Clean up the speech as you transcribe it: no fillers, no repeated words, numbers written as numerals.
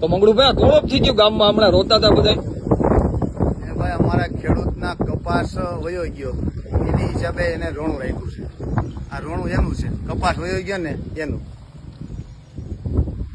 તો મંગળુભાઈ કોળપ થઈ ગયું ગામમાં હમણાં રોતા હતા બધા ભાઈ અમારા ખેડૂતના કપાસ વયો ગયો એની હિસાબે એને રોણું રાખ્યું છે. આ રોણું એનું છે, કપાસ વયો ગયો ને એનું.